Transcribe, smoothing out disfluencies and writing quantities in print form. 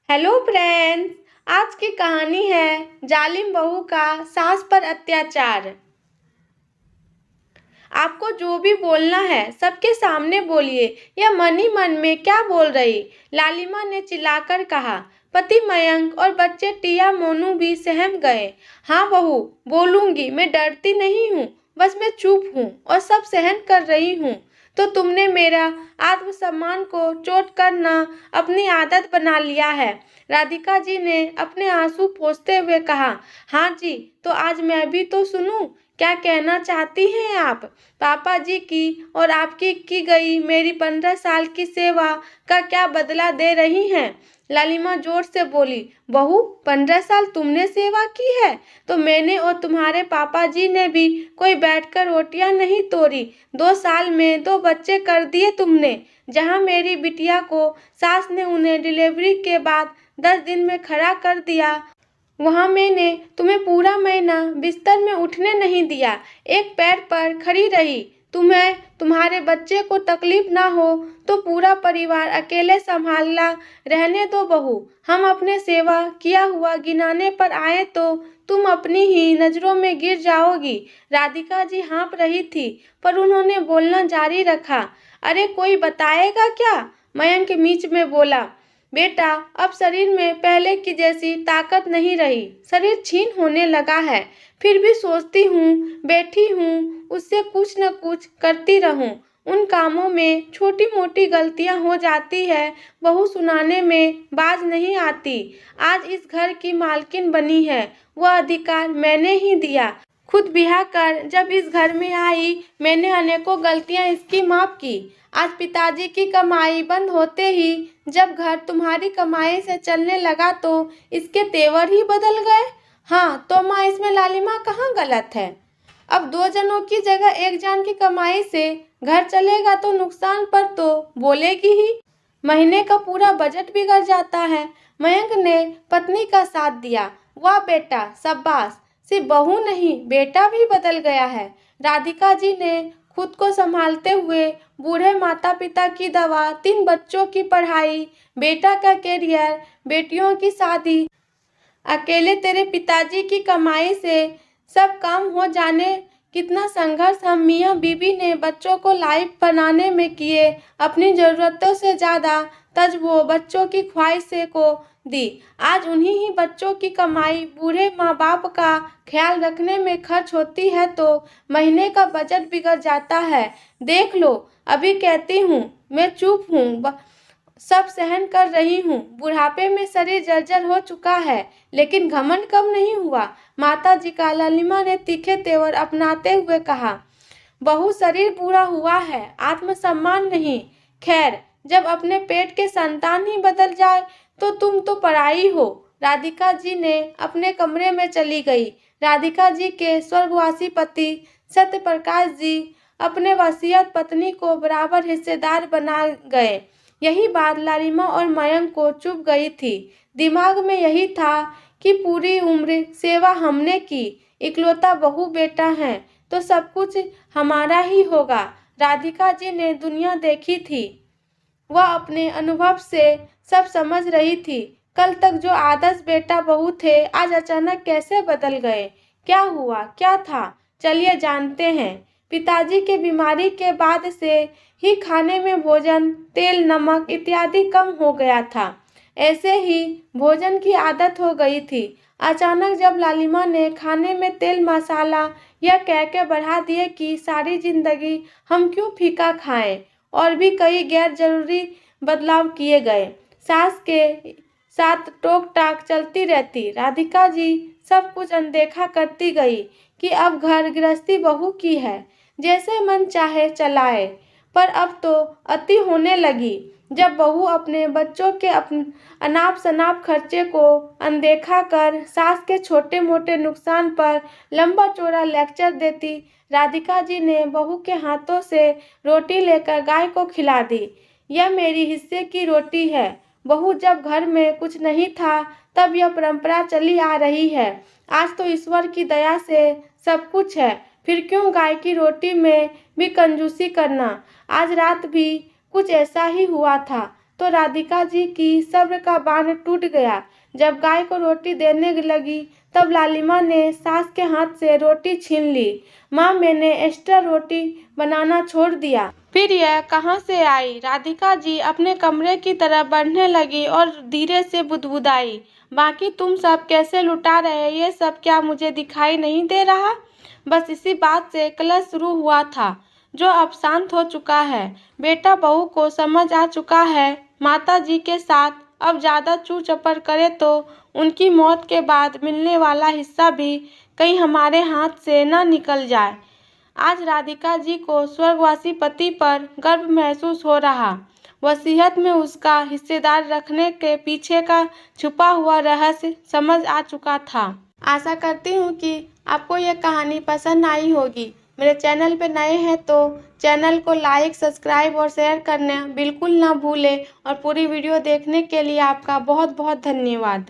Hello friends. आज की कहानी है जालिम बहू का सास पर अत्याचार। आपको जो भी बोलना है सबके सामने बोलिए, यह मन ही मन में क्या बोल रही, लालिमा ने चिल्लाकर कहा। पति मयंक और बच्चे टिया मोनू भी सहम गए। हाँ बहू, बोलूंगी, मैं डरती नहीं हूँ, बस मैं चुप हूँ और सब सहन कर रही हूँ। तो तुमने मेरा आत्मसम्मान को चोट करना अपनी आदत बना लिया है, राधिका जी ने अपने आंसू पोंछते हुए कहा। हाँ जी, तो आज मैं भी तो सुनूं, क्या कहना चाहती हैं आप? पापा जी की और आपकी की गई मेरी 15 साल की सेवा का क्या बदला दे रही हैं? लालिमा जोर से बोली। बहू, 15 साल तुमने सेवा की है तो मैंने और तुम्हारे पापा जी ने भी कोई बैठकर रोटियां नहीं तोड़ी। 2 साल में 2 बच्चे कर दिए तुमने। जहां मेरी बिटिया को सास ने उन्हें डिलीवरी के बाद 10 दिन में खड़ा कर दिया, वहां मैंने तुम्हें पूरा महीना बिस्तर में उठने नहीं दिया, एक पैर पर खड़ी रही। तुम्हें तुम्हारे बच्चे को तकलीफ ना हो तो पूरा परिवार अकेले संभालना रहने दो बहू। हम अपने सेवा किया हुआ गिनाने पर आए तो तुम अपनी ही नजरों में गिर जाओगी। राधिका जी हाँफ रही थी पर उन्होंने बोलना जारी रखा। अरे कोई बताएगा क्या? मयंक बीच में बोला। बेटा, अब शरीर में पहले की जैसी ताकत नहीं रही, शरीर क्षीण होने लगा है। फिर भी सोचती हूँ, बैठी हूँ, उससे कुछ न कुछ करती रहूँ। उन कामों में छोटी मोटी गलतियाँ हो जाती है, बहू सुनाने में बाज नहीं आती। आज इस घर की मालकिन बनी है, वह अधिकार मैंने ही दिया। खुद ब्याह कर जब इस घर में आई, मैंने अनेकों गलतियां इसकी माफ की। आज पिताजी की कमाई बंद होते ही जब घर तुम्हारी कमाई से चलने लगा तो इसके तेवर ही बदल गए। हाँ तो माँ, इसमें लालिमा कहाँ गलत है? अब 2 जनों की जगह 1 जन की कमाई से घर चलेगा तो नुकसान पर तो बोलेगी ही। महीने का पूरा बजट बिगड़ जाता है। मयंक ने पत्नी का साथ दिया। वाह बेटा, शाबाश। सिर्फ बहू नहीं, बेटा भी बदल गया है। राधिका जी ने खुद को संभालते हुए बूढ़े माता पिता की दवा, 3 बच्चों की पढ़ाई, बेटा का करियर, बेटियों की शादी, अकेले तेरे पिताजी की कमाई से सब काम हो जाने, कितना संघर्ष हम मियाँ बीबी ने बच्चों को लायक बनाने में किए। अपनी ज़रूरतों से ज़्यादा तवज्जो बच्चों की ख्वाहिशें को दी। आज उन्हीं ही बच्चों की कमाई बूढ़े माँ बाप का ख्याल रखने में खर्च होती है तो महीने का बजट बिगड़ जाता है। देख लो, अभी कहती हूँ, मैं चुप हूँ, सब सहन कर रही हूँ। बुढ़ापे में शरीर जर्जर हो चुका है लेकिन घमंड कम नहीं हुआ। माता जी का लालिमा ने तीखे तेवर अपनाते हुए कहा। बहू, शरीर पूरा हुआ है, आत्मसम्मान नहीं। खैर, जब अपने पेट के संतान ही बदल जाए तो तुम तो पराई हो। राधिका जी ने अपने कमरे में चली गई। राधिका जी के स्वर्गवासी पति सत्यप्रकाश जी अपने वसीयत पत्नी को बराबर हिस्सेदार बना गए। यही बात लालिमा और मयंक को चुभ गई थी। दिमाग में यही था कि पूरी उम्र सेवा हमने की, इकलौता बहू बेटा है तो सब कुछ हमारा ही होगा। राधिका जी ने दुनिया देखी थी, वह अपने अनुभव से सब समझ रही थी। कल तक जो आदर्श बेटा बहू थे आज अचानक कैसे बदल गए? क्या हुआ, क्या था? चलिए जानते हैं। पिताजी के बीमारी के बाद से ही खाने में भोजन, तेल, नमक इत्यादि कम हो गया था। ऐसे ही भोजन की आदत हो गई थी। अचानक जब लालिमा ने खाने में तेल मसाला यह कह के बढ़ा दिए कि सारी जिंदगी हम क्यों फीका खाएं, और भी कई गैर जरूरी बदलाव किए गए। सास के साथ टोक टाक चलती रहती। राधिका जी सब कुछ अनदेखा करती गई कि अब घर गृहस्थी बहू की है, जैसे मन चाहे चलाए। पर अब तो अति होने लगी। जब बहू अपने बच्चों के अनाप शनाप खर्चे को अनदेखा कर सास के छोटे मोटे नुकसान पर लंबा चौड़ा लेक्चर देती, राधिका जी ने बहू के हाथों से रोटी लेकर गाय को खिला दी। यह मेरी हिस्से की रोटी है। बहू, जब घर में कुछ नहीं था तब यह परंपरा चली आ रही है। आज तो ईश्वर की दया से सब कुछ है, फिर क्यों गाय की रोटी में भी कंजूसी करना? आज रात भी कुछ ऐसा ही हुआ था। तो राधिका जी की सब्र का बांध टूट गया। जब गाय को रोटी देने लगी तब लालिमा ने सास के हाथ से रोटी छीन ली। माँ, मैंने एक्स्ट्रा रोटी बनाना छोड़ दिया। फिर यह कहाँ से आई? राधिका जी अपने कमरे की तरफ बढ़ने लगी और धीरे से बुदबुदाई, बाकी तुम सब कैसे लुटा रहे, ये सब क्या मुझे दिखाई नहीं दे रहा? बस इसी बात से कलह शुरू हुआ था, जो अब शांत हो चुका है। बेटा बहू को समझ आ चुका है, माता जी के साथ अब ज़्यादा चू चपर करे तो उनकी मौत के बाद मिलने वाला हिस्सा भी कहीं हमारे हाथ से न निकल जाए। आज राधिका जी को स्वर्गवासी पति पर गर्व महसूस हो रहा। वसीयत में उसका हिस्सेदार रखने के पीछे का छुपा हुआ रहस्य समझ आ चुका था। आशा करती हूँ कि आपको यह कहानी पसंद आई होगी। मेरे चैनल पर नए हैं तो चैनल को लाइक, सब्सक्राइब और शेयर करना बिल्कुल ना भूलें और पूरी वीडियो देखने के लिए आपका बहुत बहुत धन्यवाद।